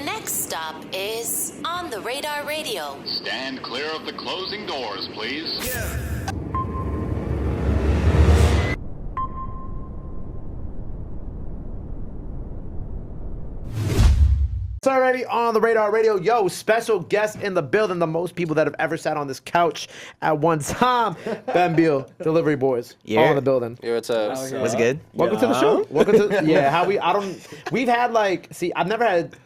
next stop is On the Radar Radio. Stand clear of the closing doors, please. Yeah. It's already on the Radar Radio. Yo, special guest in the building. The most people that have ever sat on this couch at one time. Beal, Delivery Boys. Yeah. All in the building. Yo, what's up? What's good? Welcome to the show. Welcome to, we've had I've never had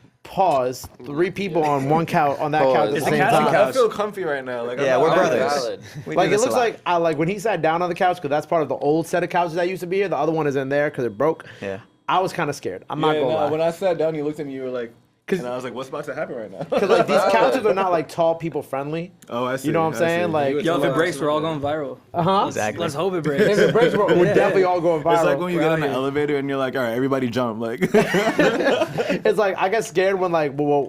three people on one couch, on that couch at the same time. I feel comfy right now. Like, Yeah, we're brothers. Valid. Like, it looks like, when he sat down on the couch, because that's part of the old set of couches that used to be here. The other one is in there because it broke. Yeah. I was kind of scared. I'm not going to lie. When I sat down, you looked at me, you were like, and I was like, what's about to happen right now? Because like these couches are not like tall people friendly. Oh, I see. You know what I'm saying? Like, yo, if it breaks, we're all going viral. Exactly. Let's hope it breaks. if it breaks, we're definitely all going viral. It's like when you get in an elevator and you're like, all right, everybody jump. Like, it's like I get scared when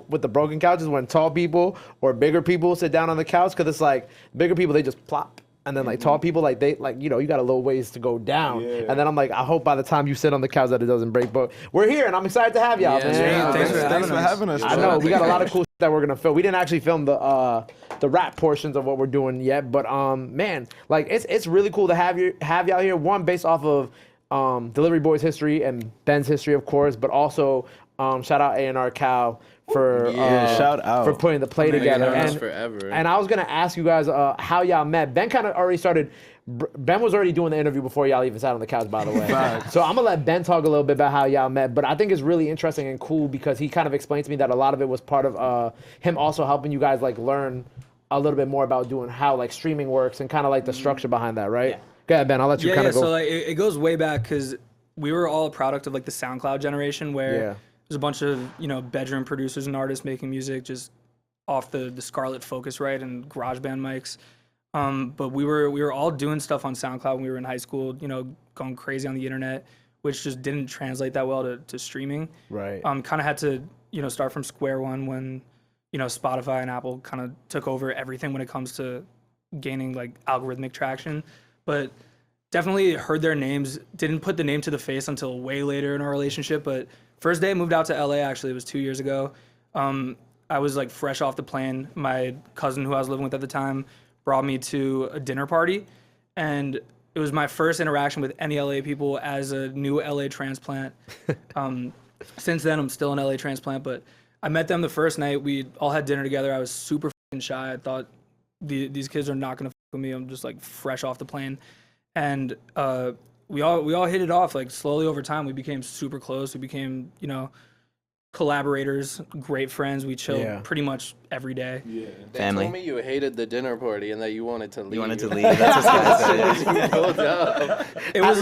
with the broken couches when tall people or bigger people sit down on the couch because it's like bigger people they just plop. And then tall people you got a little ways to go down. Yeah. And then I'm like, I hope by the time you sit on the couch that it doesn't break. But we're here and I'm excited to have y'all, man. Thanks for having us. I know we got a lot of cool shit that we're gonna film. We didn't actually film the rap portions of what we're doing yet, but man, like it's really cool to have y'all here. One, based off of Delivery Boys history and Ben's history, of course, but also shout out A&R Cal for shout out for putting the play together. And I was gonna ask you guys how y'all met. Ben kind of already started. Ben was already doing the interview before y'all even sat on the couch, by the way. So I'm gonna let Ben talk a little bit about how y'all met. But I think it's really interesting and cool because he kind of explained to me that a lot of it was part of him also helping you guys learn a little bit more about doing how streaming works and kind of the structure behind that, right? Yeah. Go ahead, Ben. I'll let you kind of go. So it goes way back because we were all a product of the SoundCloud generation where there's a bunch of bedroom producers and artists making music just off the Scarlett Focusrite and GarageBand mics. But we were all doing stuff on SoundCloud when we were in high school, going crazy on the internet, which just didn't translate that well to streaming. Right. Kind of had to start from square one when Spotify and Apple kind of took over everything when it comes to gaining algorithmic traction. But definitely heard their names, didn't put the name to the face until way later in our relationship. But first day I moved out to LA, actually, it was 2 years ago. I was fresh off the plane. My cousin who I was living with at the time brought me to a dinner party. And it was my first interaction with any LA people as a new LA transplant. Since then, I'm still an LA transplant, but I met them the first night. We all had dinner together. I was super fucking shy. I thought these kids are not gonna fuck with me. I'm just fresh off the plane. And we all hit it off slowly over time. We became super close. We became collaborators, great friends. We chilled pretty much every day. Yeah. They Family. told me you hated the dinner party and that you wanted to leave. You wanted to leave. That's what Scott said. It was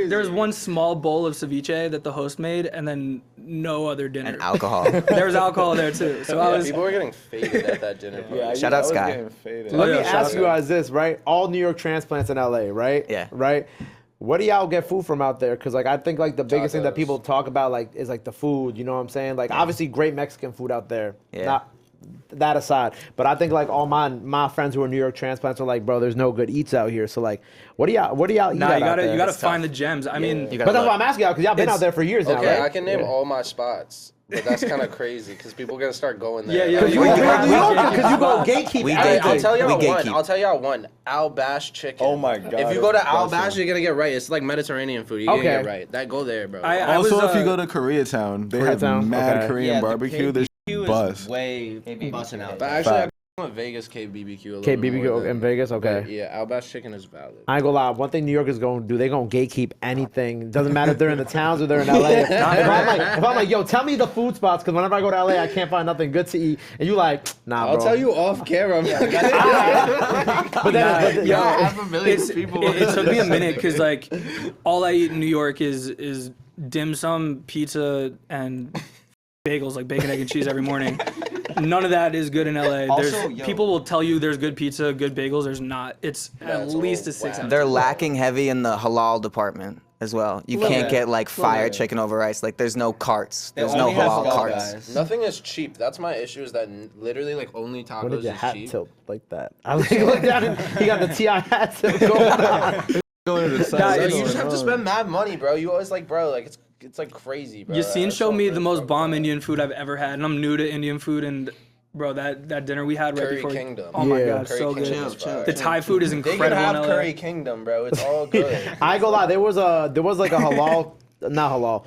there was one small bowl of ceviche that the host made, and then no other dinner. And alcohol. There was alcohol there too. So people were getting faded at that dinner party. Shout out Sky. Let me ask you guys this, right? All New York transplants in LA, right? Yeah. Right? What do y'all get food from out there? Because I think the biggest thing that people talk about is the food. You know what I'm saying? Obviously great Mexican food out there. Yeah. Not that aside, but I think all my friends who are New York transplants are bro, there's no good eats out here. So what do y'all eat out there? You gotta find the gems. I mean, but that's what I'm asking y'all because y'all been out there for years now, right? I can name all my spots. But that's kind of crazy because people are gonna start going there. Because you go gatekeep. I'll tell y'all one. Al Bash chicken. Oh my god! If you go to Al Bash, you're gonna get right. It's like Mediterranean food. You're gonna get right. Go there, bro. Also, if you go to Koreatown, they have mad Korean barbecue. There's bus. Way busting out. But actually, I'm a Vegas KBBQ. KBBQ in Vegas, okay. But yeah, Al Bash chicken is valid. I ain't gonna lie. One thing New York is going to do, they're going to gatekeep anything. Doesn't matter if they're in the towns or they're in LA. if I'm like, yo, tell me the food spots, because whenever I go to LA, I can't find nothing good to eat. And you nah, bro. I'll tell you off camera. But then, half a million people. It took me a minute because all I eat in New York is dim sum, pizza, and bagels, bacon, egg, and cheese every morning. None of that is good in LA. People will tell you there's good pizza, good bagels. There's not. It's at least a 6 ounce. They're lacking heavy in the halal department as well. You can't get fire chicken over rice. There's no carts. There's no halal carts. Nothing is cheap. That's my issue. Is that literally only tacos What did your is hat cheap. tilt like that? I look down and he got the TI hat tilt going on. You just have to spend mad money, bro. You always it's it's like crazy, bro. Yassine showed me the most bomb Indian food I've ever had, and I'm new to Indian food, and bro, that dinner we had right Curry before. Kingdom. Oh my Yeah. god, Curry so Kingdom good. is fire. The Thai food is They incredible. can have in LA. Curry Kingdom, bro. It's all good. I ain't gonna lie, there was like a halal, not halal,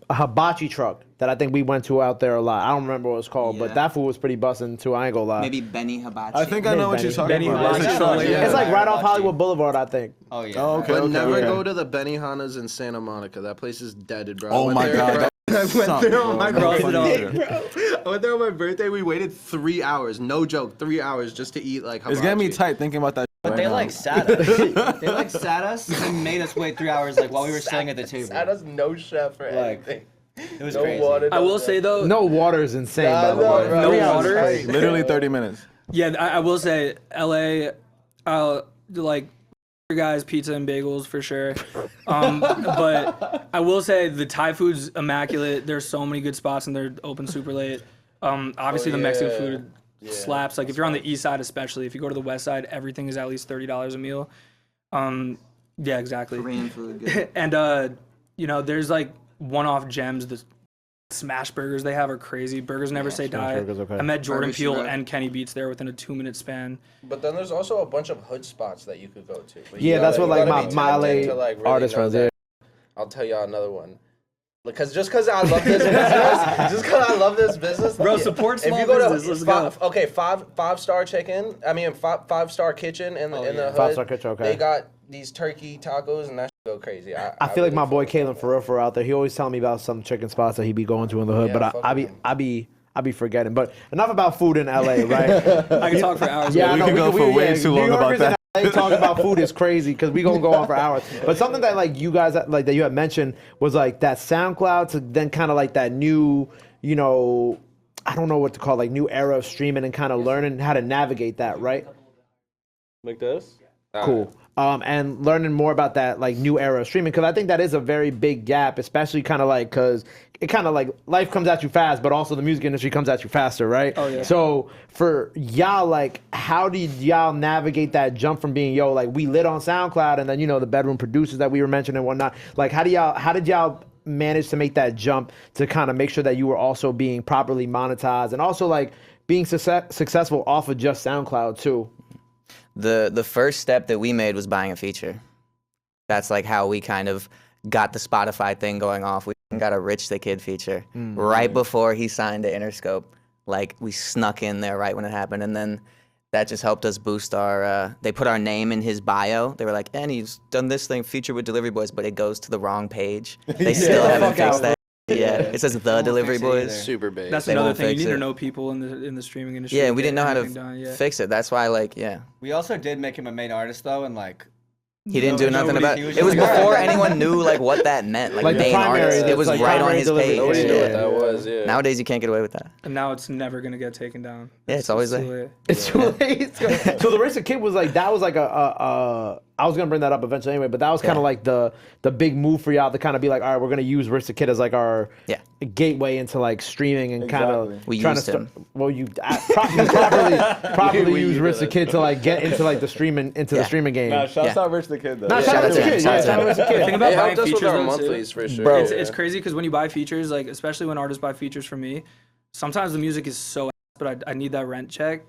a hibachi truck that I think we went to out there a lot. I don't remember what it's called, but Yeah. that food was pretty bussin' too. I ain't gonna lie. Maybe Benny Hibachi. I think I know what you're talking Benny about. It's a Hibachi. truck, Yeah. yeah. It's like right off Hibachi. Hollywood Boulevard, I think. Oh yeah. Oh, okay, But okay, never okay. go to the Benihana's in Santa Monica. That place is deaded, bro. I Oh went my there, god. bro. That I went there on my Cross it birthday, off. bro. I went there on my birthday. We waited 3 hours. No joke, 3 hours just to eat like hibachi. It's getting me tight thinking about that. But right they now. like sat us. They like sat us and made us wait 3 hours like while we were sitting at the table. Sat us no chef or Like, anything. It was No crazy. water. I will say though, No water is insane, by the no, way. bro. No 3 hours water? is crazy. Literally 30 minutes. yeah, I will say LA, like guys, pizza and bagels for sure. But I will say the Thai food's immaculate. There's so many good spots and they're open super late. Obviously the Mexican food slaps. Like if you're on the east side, especially if you go to the west side, everything is at least $30 a meal. Yeah, exactly. Korean food. Good. And you know, there's like one-off gems. The smash burgers they have are crazy. Burgers never say die. burgers, okay. I met Jordan Burger Peele Smash. and Kenny Beats there within a 2-minute span. But then there's also a bunch of hood spots that you could go to. But you Yeah, that's gotta- what you like gotta my be tempted LA to, like, really artist know friends. that. Yeah. I'll tell y'all another one. Because I love this business, just because I love this business, Bro, support small if you go business, to let's go. okay, five-star chicken. I mean, five-star kitchen in the hood. 5-star kitchen, okay. They got these turkey tacos and that shit go crazy. I feel like my boy Kalen for out there. He always telling me about some chicken spots that he be going to in the hood, Yeah, but fuck with him. I be forgetting. But enough about food in LA, right? I can talk for hours. Yeah, I we know, could go for way too long about Yorkers that. in LA talking about food is crazy because we gonna go on for hours. But something that like you guys like that you had mentioned was like that SoundCloud to then kind of like that new, you know, I don't know what to call like new era of streaming and kind of learning how to navigate that, right? Like this. Cool. And learning more about that like new era of streaming because I think that is a very big gap, especially kind of like because it kind of like life comes at you fast, but also the music industry comes at you faster, right? Oh, yeah. So for y'all, like, how did y'all navigate that jump from being like we lit on SoundCloud and then you know the bedroom producers that we were mentioning and whatnot? Like, how did y'all manage to make that jump to kind of make sure that you were also being properly monetized and also like being successful off of just SoundCloud too? The first step that we made was buying a feature. That's like how we kind of got the Spotify thing going off. We got a Rich the Kid feature right before he signed to Interscope. Like we snuck in there right when it happened, and then that just helped us boost our. They put our name in his bio. They were like, "And he's done this thing feature with Delivery Boys," but it goes to the wrong page. They still haven't fixed that. Yeah, it says the Delivery fix it Boys. either. Super big. That's They another won't thing. You fix need to it. know people in the streaming industry. Yeah, to we get didn't know how to anything done, yeah. fix it. That's why, like, yeah. We also did make him a main artist though, and like He didn't do nothing nobody- about he it. was It was just like, before "Alright." anyone knew like what that meant. Like, Like the main primary, artist. It was like right on primary his delivery. page. Nobody knew Yeah. what that was. Yeah. Nowadays you can't get away with that. And now it's never gonna get taken down. Yeah, it's always too there. late. It's too late. So the Rich the Kid was like that was like I was gonna bring that up eventually anyway, but that was kind of Yeah. like the big move for y'all to kind of be like, all right, we're gonna use Rich the Kid as like our Yeah. gateway into like streaming and kind Exactly. of We trying used to him. well you properly use Rich the Kid to like get into like the streaming the Yeah. streaming game. Nah, shouts Yeah. out Rich the Kid though. Nah, Shout shout out out to to the him, Kid. shout Yeah, out to shout out him. to the The thing Kid. about It buying helped us with features our though, too, monthlies for sure. Bro. it's crazy because when you buy features, like especially when artists buy features from me, sometimes the music is so ass, but I need that rent check.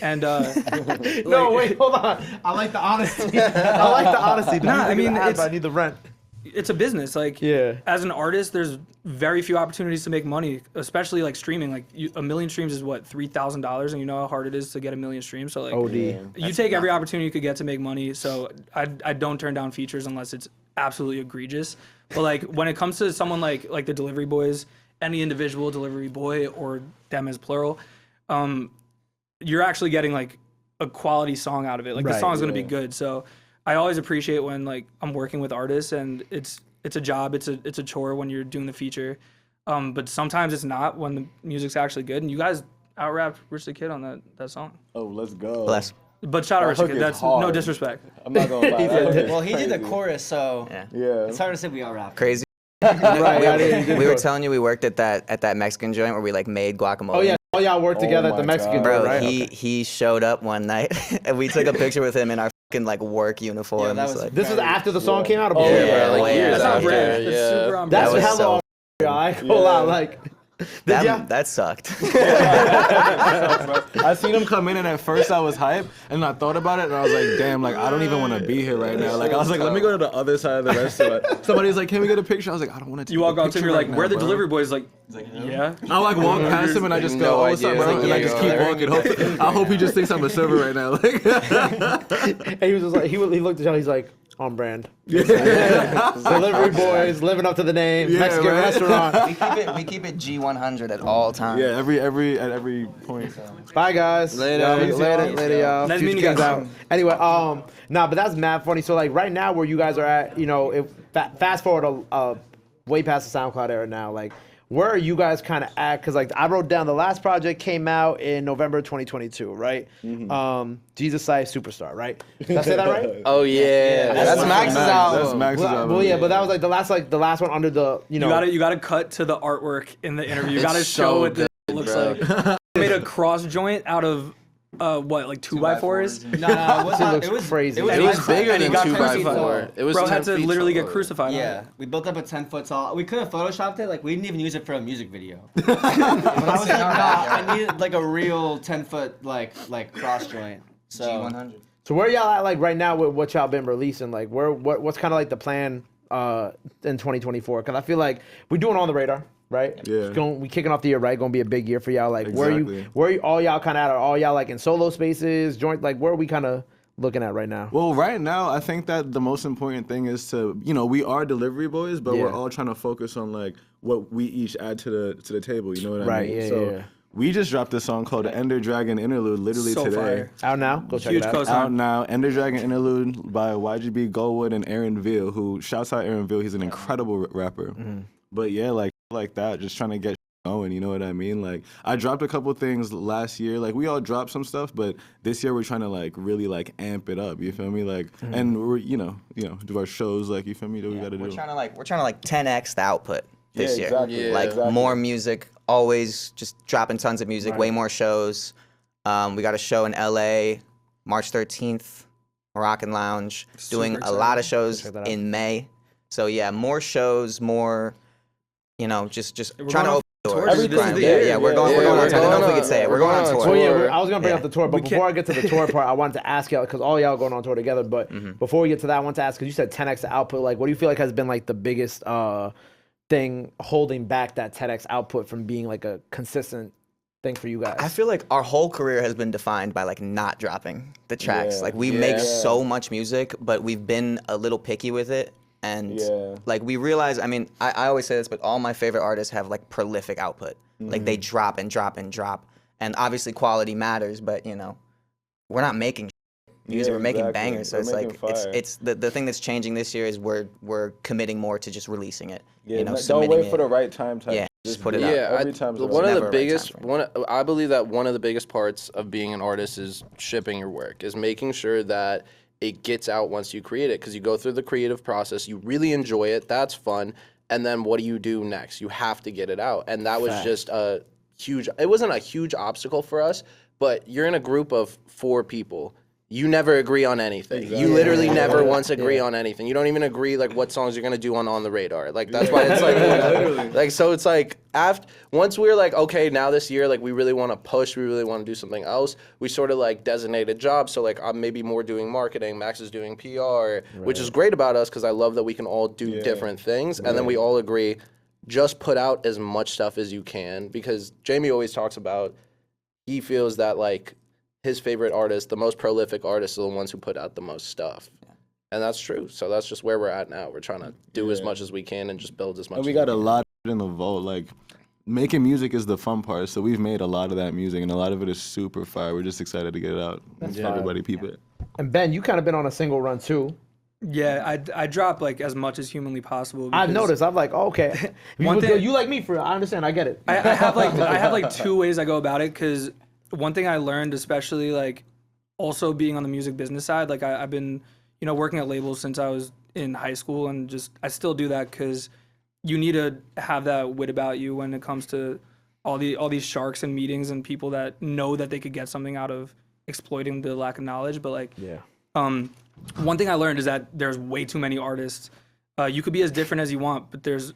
And No, wait, hold on. I like the honesty. I like the honesty. Nah, I mean, I it's- need the rent. it's a business. Like, Yeah. as an artist, there's very few opportunities to make money, especially like streaming. Like, a million streams is what, $3,000, and you know how hard it is to get a million streams. So like, OD. you take every opportunity you could get to make money. So I don't turn down features unless it's absolutely egregious. But like when it comes to someone like the Delivery Boys, any individual delivery boy or them as plural, you're actually getting like a quality song out of it. Like the Right, song's gonna be good. So I always appreciate when like I'm working with artists and it's a job, it's a chore when you're doing the feature. But sometimes it's not when the music's actually good. And you guys out-rapped Rich the Kid on that song. Oh, let's go. Bless. But shout out That Rich the hook Kid. is That's no hard. disrespect. I'm not gonna lie. that hook is Well, he did the crazy. chorus, so Yeah. Yeah. it's hard to say we all rap. Crazy. Right, I didn't- We were telling you we worked at that Mexican joint where we like made guacamole. Oh, yeah. All y'all work together at the my Mexican God. joint, Bro, right? he showed up one night and we took a picture with him in our fucking like work uniforms. that was like, This was after the song came out. Or yeah, before? bro, like way years That's on after. brand. That's yeah. super on That's brand. was hella. so- I ain't gonna lie, like. Did ya? that sucked. I seen him come in, and at first I was hyped, and I thought about it, and I was like, damn, like I don't even want to be here right now. Like I was like, let me go to the other side of the restaurant. Somebody's like, can we get a picture? I was like, I don't want to. You walk up to him, you're like, where are the bro. delivery boys? Like, yeah. I like walk past him and I just No go, oh, what's up, idea. bro? Like, And I yeah, just you're keep walking. I hope he just thinks I'm a server right now. Like, And he was just like, he looked at y'all. He's like, on brand. Delivery boys living up to the name. Yeah, Mexican right? restaurant. we keep it G100 at all times. yeah, at every point. Bye guys. Later. Later, y'all. Nice Future meeting you Kings guys. out. Anyway, nah, but that's mad funny. So like right now, where you guys are at, you know, if fast forward way past the SoundCloud era now, like. Where are you guys kind of at? Because like I wrote down the last project came out in November 2022, right? Jesus Life Superstar, right? Did I say that right? Oh yeah, That's Max's album. That's Max's album. Well, yeah, but that was like the last one under the you know. You gotta cut to the artwork in the interview. You It's gotta so show what this good, looks bro. like. I made a cross joint out of like 2x4s. No, it was not. looks It was crazy. It was, It was bigger and he than got 2x4. It was Bro 10 had to feet literally get taller. crucified. Yeah, we built up a 10-foot tall. We could have photoshopped it. Like we didn't even use it for a music video. But I was like, nah, I needed like a real 10-foot like cross joint. So G100. So where y'all at like right now with what y'all been releasing? Like what's kind of like the plan in 2024? Because I feel like we're doing On the Radar, right? Yeah. We kicking off the year, right? Gonna be a big year for y'all. Like Exactly. where you all y'all kind of at? Are all y'all like in solo spaces, joint? Like where are we kind of looking at right now? Well, right now, I think that the most important thing is to, you know, we are delivery boys, but we're Yeah. all trying to focus on like what we each add to the table. You know what I Right, mean? yeah, so yeah. we just dropped a song called Ender Dragon Interlude literally So today. fire. Out now? Go check Huge it out. cosign. Out now, Ender Dragon Interlude by YGB Goldwood and Aaron Veal, who shouts out Aaron Veal. He's an incredible rapper. But yeah, like that, just trying to get going, you know what I mean? Like I dropped a couple things last year. Like we all dropped some stuff, but this year we're trying to like really like amp it up. You feel me? Like, and we're you know do our shows. Like you feel me? That we got to do. We're trying to like 10x the output this Yeah, year. exactly, Yeah. Like exactly. more music, always just dropping tons of music, way more shows. We got a show in LA, March 13th, Moroccan Lounge, doing a lot of shows Check that out. in May. So yeah, more shows, more, you know, just trying to going open doors. tours. This is Grind. the Yeah, year. yeah, we're going Yeah, on we're tour. I don't know going if we on- could say it. we're We're going on going on tour. Well, yeah, tour. I was gonna bring Yeah. up the tour, but before I get to the tour part, I wanted to ask y'all because all y'all going on tour together. But before we get to that, I want to ask because you said 10x the output. Like, what do you feel like has been like the biggest thing holding back that 10x output from being like a consistent thing for you guys? I feel like our whole career has been defined by like not dropping the tracks. Yeah. Like we make so much music, but we've been a little picky with it. And like we realize, I mean, I always say this, but all my favorite artists have like prolific output. Like they drop and drop and drop. And obviously quality matters, but you know, we're not making music, we're making exactly. bangers. So We're it's like making fire. it's the thing that's changing this year is we're committing more to just releasing it. Yeah, you know, don't submitting wait for it. the right time. Yeah, just put it out. Yeah, Every time's the one right of Never the a right biggest time frame. I believe that one of the biggest parts of being an artist is shipping your work, is making sure that it gets out once you create it, because you go through the creative process, you really enjoy it, that's fun, and then what do you do next? You have to get it out, and that was just a huge. It wasn't a huge obstacle for us, but you're in a group of 4 people. You never agree on anything. You literally never once agree on anything. You don't even agree like what songs you're gonna do on the radar. Like that's why it's like like so it's like after once we're like, okay, now this year like we really want to push, we really want to do something else. We sort of like designated jobs. So like I'm maybe more doing marketing, Max is doing PR, which is great about us because I love that we can all do different things, and then we all agree, just put out as much stuff as you can, because Jamie always talks about he feels that like his favorite artists, the most prolific artists, are the ones who put out the most stuff. And that's true. So that's just where we're at now. We're trying to do as much as we can and just build as much And we as got a can. lot in the vault. Like making music is the fun part. So we've made a lot of that music, and a lot of it is super fire. We're just excited to get it out. And everybody peep it. And Ben, you kind of been on a single run too. Yeah, I drop like as much as humanly possible. I've because noticed. I'm like, oh, okay. One thing- You like me for real. I understand. I get it. I have like 2 ways I go about it, because one thing I learned, especially like also being on the music business side, like I've been, you know, working at labels since I was in high school, and just I still do that because you need to have that wit about you when it comes to all these sharks and meetings and people that know that they could get something out of exploiting the lack of knowledge. But like, one thing I learned is that there's way too many artists. You could be as different as you want, but there's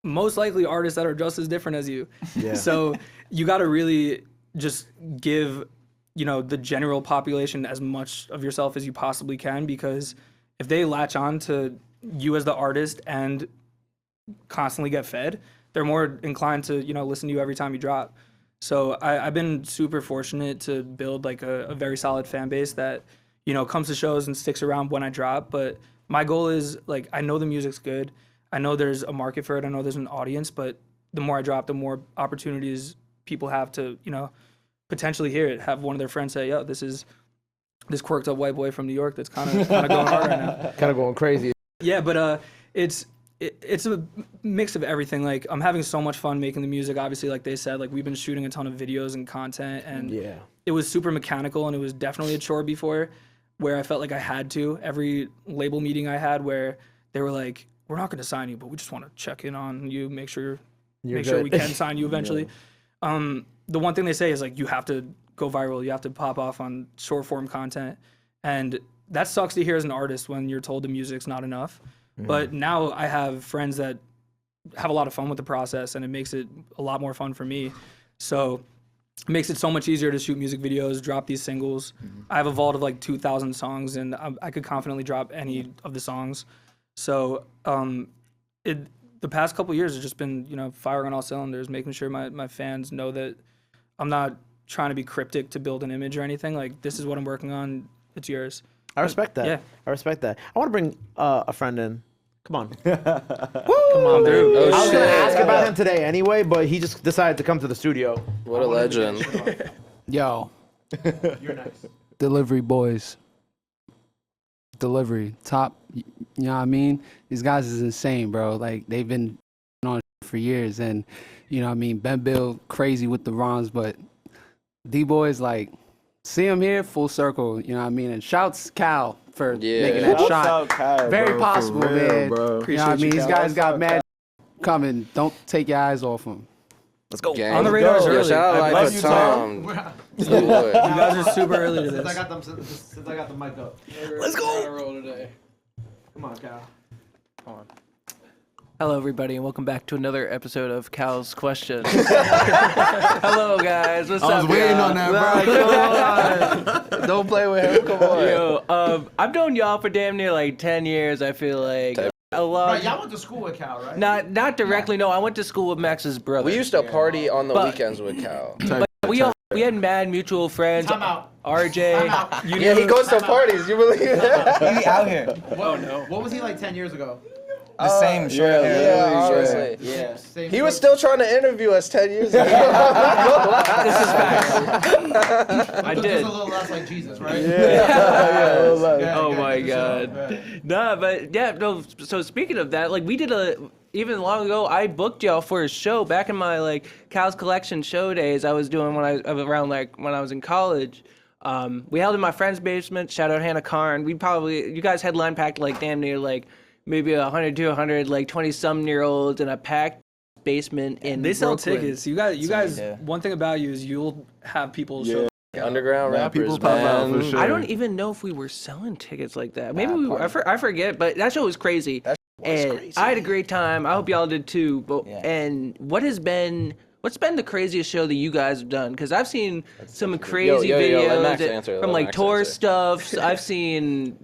most likely artists that are just as different as you. Yeah. So you got to really just give, the general population as much of yourself as you possibly can, because if they latch on to you as the artist and constantly get fed, they're more inclined to, listen to you every time you drop. So I've been super fortunate to build like a very solid fan base that, comes to shows and sticks around when I drop. But my goal is, like, I know the music's good. I know there's a market for it. I know there's an audience, but the more I drop, the more opportunities people have to, potentially hear it. Have one of their friends say, yo, this is this quirked up white boy from New York that's kind of going hard right now. Kind of going crazy. Yeah, but it's a mix of everything. Like, I'm having so much fun making the music. Obviously, like they said, like, we've been shooting a ton of videos and content, and it was super mechanical, and it was definitely a chore before, where I felt like I had to. Every label meeting I had where they were like, we're not going to sign you, but we just want to check in on you, make sure we can sign you eventually. The one thing they say is, like, you have to go viral. You have to pop off on short form content. And that sucks to hear as an artist when you're told the music's not enough. But now I have friends that have a lot of fun with the process, and it makes it a lot more fun for me. So it makes it so much easier to shoot music videos, drop these singles. I have a vault of like 2,000 songs, and I could confidently drop any of the songs. So the past couple years has just been, firing on all cylinders, making sure my fans know that I'm not trying to be cryptic to build an image or anything. Like, this is what I'm working on. It's yours. I respect that. Yeah. I respect that. I want to bring a friend in. Come on. Woo! Come on, dude. Oh, I was going to shit. ask about him today anyway, but he just decided to come to the studio. What a legend. Yo, You're next. delivery boys. Delivery. Top, you know what I mean? These guys is insane, bro. Like, they've been on for years, and, Ben Beal crazy with the runs, but D-Boys, like, see him here, full circle, you know what I mean? And shouts Cal for making that Shouts shot. out Kai, Very bro, possible, for real, man. bro. You know what I mean? These Cal. guys got mad coming. Don't take your eyes off them. Let's go. Gang. On the radar is Yo, early. shout out I Life love of you, Tom. You guys are super early to this. Since I got the mic up. Let's go. Come on, Cal. Hello, everybody, and welcome back to another episode of Cal's Questions. Hello, guys. What's up? I was waiting y'all? on that, bro. Don't play with him. Come on. Yo, I've known y'all for damn near like 10 years. I feel like a lot. Right, y'all went to school with Cal, right? Not directly. No, I went to school with Max's brother. We used to party on the But- weekends with Cal. But we had mad mutual friends. Time out. RJ. Yeah, he goes to parties. You believe that? He out here. What was he like 10 years ago? The same short hair. Yeah, honestly. Yeah. Same He was still trying to interview us 10 years ago. This is facts. I Just did. a little less like Jesus, right? Oh my god. Nah, but yeah, no. So speaking of that, like we did even long ago, I booked y'all for a show back in my like Cal's Collection show days. I was doing when I was in college. We held in my friend's basement. Shout out Hannah Karn. You guys headline packed like damn near like maybe 100 to 100 like 20-some-year-olds in a packed basement in They sell Brooklyn. tickets. You guys. Yeah. One thing about you is you'll have people show. Underground Yeah, rappers, people pop out for man. sure. I don't even know if we were selling tickets like that. Maybe we were. I forget, but that show was crazy. And I had a great time. I hope y'all did too. But and what's been the craziest show that you guys have done? Because I've seen some crazy Yo, videos let Max answer, from let like Max tour answer. stuff. I've seen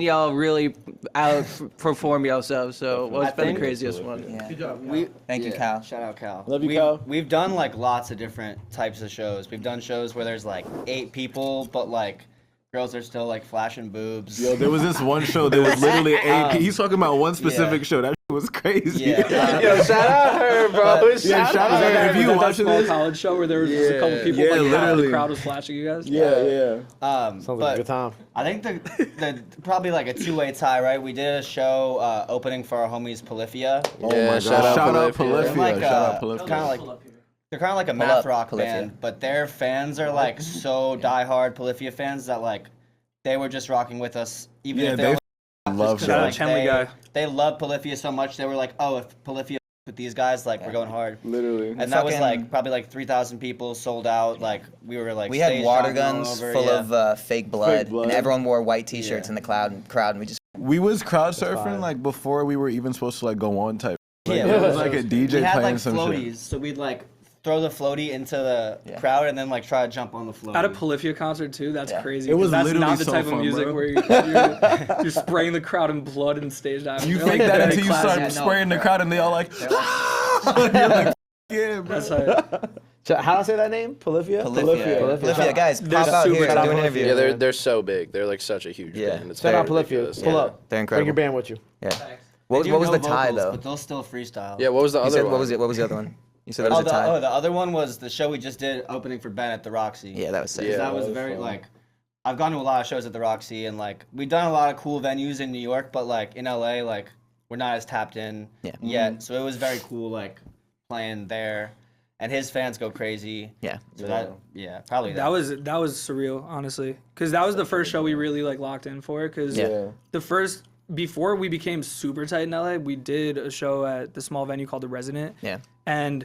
y'all really outperform yourselves. So what's been the craziest one? Yeah. Good job. Thank you, Cal. Shout out Cal. Love you, Cal. We've done like lots of different types of shows. We've done shows where there's like 8 people, but like girls are still like flashing boobs. Yo, there was this one show. There was literally 8. He's talking about one specific show. That shit was crazy. Yeah. Yo, shout out her, bro. Yeah, shout out her. If you that watching small this, college show where there was just a couple people Yeah, like literally. the crowd was flashing you guys? yeah. Sounds like a But good time. I think the probably like a 2-way tie, right? We did a show opening for our homies Polyphia. Oh Yeah, my shout God. out Shout out Polyphia. They're like, Polyphia. Shout out Polyphia. kind of like they're kind of like a Pull math up, rock Polyphia. band, but their fans are like so diehard Polyphia fans that like they were just rocking with us even Yeah, if they they're love Shout out that. Chenley guy. they love Polyphia so much they were like, oh, if Polyphia with these guys, like we're going hard. Literally. And that was Fucking- like probably like 3,000 people sold out. Like we were like We had stage water diving all guns over, full yeah. of fake blood, blood. and everyone wore white T-shirts Yeah. in the crowd, and we just. We was crowd fire. surfing like before we were even supposed to like go on type. Like, Yeah, it was so like a DJ we had playing like some floaties, shit. so we'd like throw the floaty into the Yeah. crowd and then like try to jump on the floaty. At a Polyphia concert too, that's Yeah. crazy. It was 'cause that's literally not the so type fun, of music bro. where you're spraying the crowd in blood and stage diving. You They're, think like, that very until you classy. start Yeah, no, spraying the crowd and they all like, and you're like, yeah, bro. That's like, How do I say that name? Polyphia? Polyphia, guys, They're pop out super here, do talented. an interview. Yeah, they're so big. They're like such a huge Yeah. band. It's Shout out very Polyphia. ridiculous. Pull Yeah. up. They're Bring incredible. your band with you. Yeah. They What do was no the tie vocals, though? But they'll still freestyle. Yeah, what was the You other said one? what was it? What was the other one? You said there was a the tie. other one was the show we just did opening for Ben at the Roxy. Yeah, that was sick. Yeah. That was was very fun. like I've gone to a lot of shows at the Roxy and like we've done a lot of cool venues in New York, but like in LA, like we're not as tapped in Yeah. yet. So it was very cool like playing there. And his fans go crazy. Yeah. So probably that was surreal, honestly, because that was the first show we really like locked in for. Because Yeah. the first before we became super tight in LA, we did a show at the small venue called The Resident. Yeah. And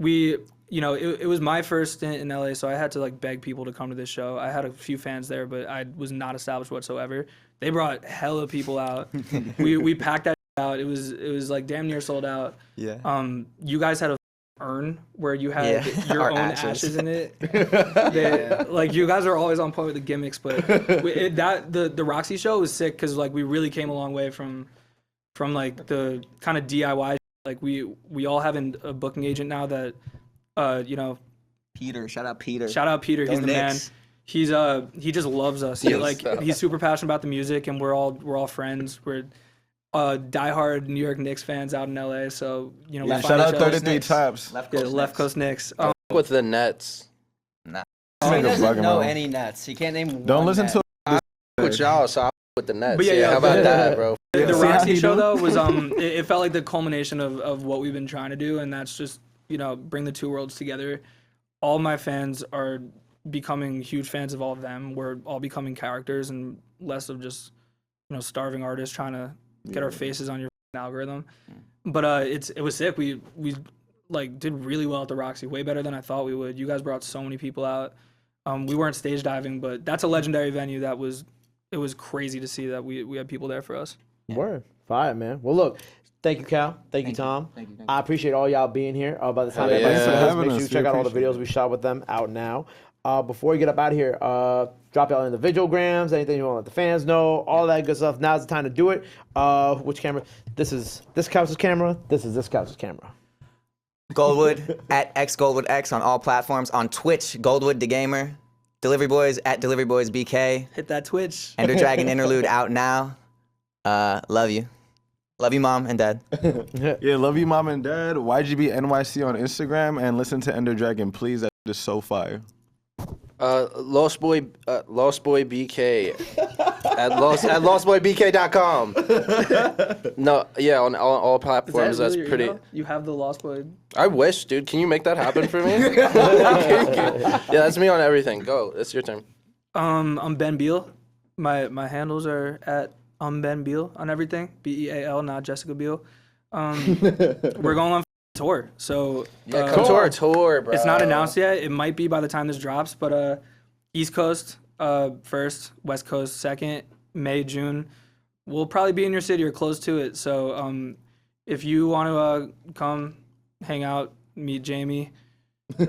we, it was my first stint in LA, so I had to like beg people to come to this show. I had a few fans there, but I was not established whatsoever. They brought hella people out. we packed that out. It was like damn near sold out. Yeah. You guys had a urn where you had Yeah. your Our own ashes. ashes in it. Like you guys are always on point with the gimmicks, but the Roxy show was sick because like we really came a long way from like the kind of DIY. Like we all have a booking agent now that Peter, shout out Peter. shout out Peter, he's Go the man. Knicks. He just loves us. He, Yes. like he's super passionate about the music, and we're all friends. We're diehard New York Knicks fans out in LA. So we Yeah, find shout out each other- 33 Taps. Yeah, Left Coast Knicks. With the Nets. He Nigga doesn't bugging, know bro. any Nets. He can't name Don't one listen net. to With y'all, so I with the Nets. But yeah, yeah, how about that, bro? The See how Roxy he show do? though was it felt like the culmination of what we've been trying to do, and that's just bring the two worlds together. All my fans are becoming huge fans of all of them. We're all becoming characters and less of just starving artists trying to get our faces on your algorithm. But it was sick. We like did really well at the Roxy, way better than I thought we would. You guys brought so many people out. We weren't stage diving, but that's a legendary venue. It was crazy to see that we had people there for us. Word. Fire, man. Well, look. Thank you, Cal. Thank you, Tom. Thank you. I appreciate all y'all being here. By the time Hell everybody yeah. sees this, Having make sure us. you We check out all the appreciate videos we shot with them out now. Before we get up out of here, drop y'all individual grams, anything you want to let the fans know, all that good stuff. Now's the time to do it. Which camera? This is this couch's camera. This is this couch's camera. Goldwood at XGoldwoodX on all platforms. On Twitch, Goldwood the Gamer. Delivery Boys at Delivery Boys BK. Hit that Twitch. Ender Dragon Interlude out now. Love you. Love you, Mom and Dad. Yeah, love you, mom and dad. YGB NYC on Instagram and listen to Ender Dragon, please. That is so fire. Lost Boy BK at lostboybk.com. No, yeah, on all platforms. Is that That's really your pretty. email? You have the Lost Boy. I wish, dude. Can you make that happen for me? Yeah, that's me on everything. Go. It's your turn. I'm Ben Beal. My handles are at Ben Beal on everything. BEAL, not Jessica Biel. We're going on tour, so Come to our tour, bro. it's not announced yet. It might be by the time this drops, but East Coast first, West Coast second, May, June. We'll probably be in your city or close to it. So if you want to come, hang out, meet Jamie. We'll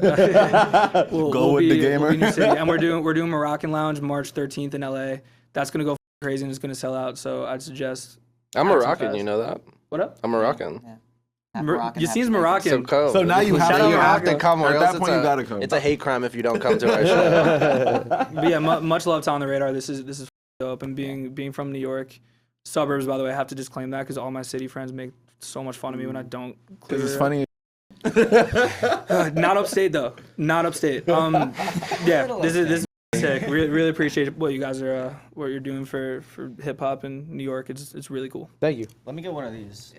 with the gamer. We'll be in your city. And we're doing Moroccan Lounge March 13th in LA. That's gonna go crazy and it's gonna sell out. So I'd suggest. I'm add some Moroccan. fast. You know that? What up? I'm Moroccan. You seems Moroccan. So come. So now you have Shout to out you have to Morocco. come. Or At else that it's point, you gotta come. It's a hate crime if you don't come to our show. But yeah, much love to On the Radar. This is dope. And being from New York, suburbs, by the way, I have to disclaim that because all my city friends make so much fun of me when I don't clear. Because it's funny. Not upstate though. Not upstate. Yeah, this is sick. Really appreciate what you guys are what you're doing for hip hop in New York. It's really cool. Thank you. Let me get one of these.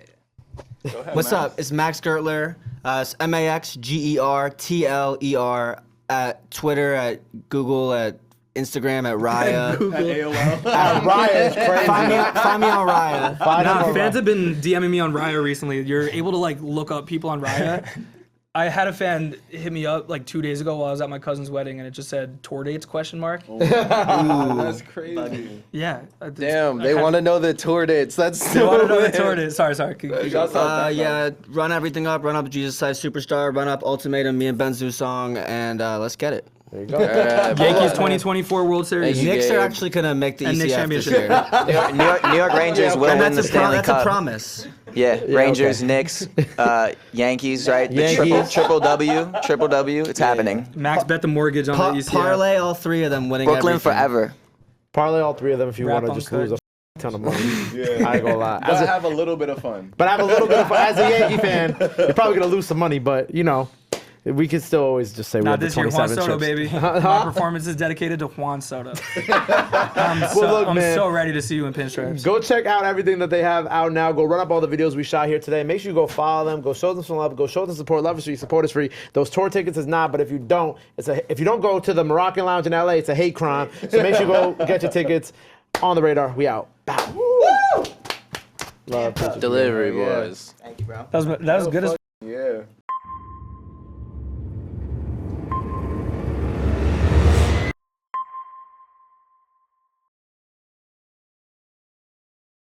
Go ahead, What's man. up? It's Max Gertler. It's MAXGERTLER at Twitter, at Google, at Instagram at Raya. Raya is crazy. Find me on Raya. Nah, fans have been DMing me on Raya recently. You're able to like look up people on Raya. I had a fan hit me up like 2 days ago while I was at my cousin's wedding, and it just said tour dates ? That's crazy. Yeah. Damn, they want to know the tour dates. That's They so want to know the weird. tour dates. Sorry. Yeah, run everything up. Run up Jesus Size Superstar. Run up Ultimatum. Me and Ben's new song, and let's get it. There you go. Yankees 2024 World Series. Thank you, Knicks are Gabe. actually gonna make the And Knicks ECF this championship. year. New York Rangers will win the Stanley That's Cup. a promise. Yeah, Rangers, okay. Knicks, Yankees, right? The Yankees. triple W. It's happening. Max bet the mortgage on the ECF. Parlay all three of them winning. Brooklyn everything. forever. Parlay all three of them if you Rap want to on just cut. lose a ton of money. Yeah. I ain't gonna lie. But have a little bit of fun. But I have a little bit of fun. As a Yankee fan, you're probably gonna lose some money, but you know, we can still always just say we Not have the this year, Juan 27 Soto, trips. baby. My performance is dedicated to Juan Soto. I'm man. so ready to see you in pinstripes. Go check out everything that they have out now. Go run up all the videos we shot here today. Make sure you go follow them. Go show them some love. Go show them support. Love is free. Support is free. Those tour tickets is not, but if you don't, if you don't go to the Moroccan Lounge in LA, it's a hate crime. So make sure you go get your tickets. On the radar. We out. Bow. Love. Delivery boys. Thank you, bro. That was good as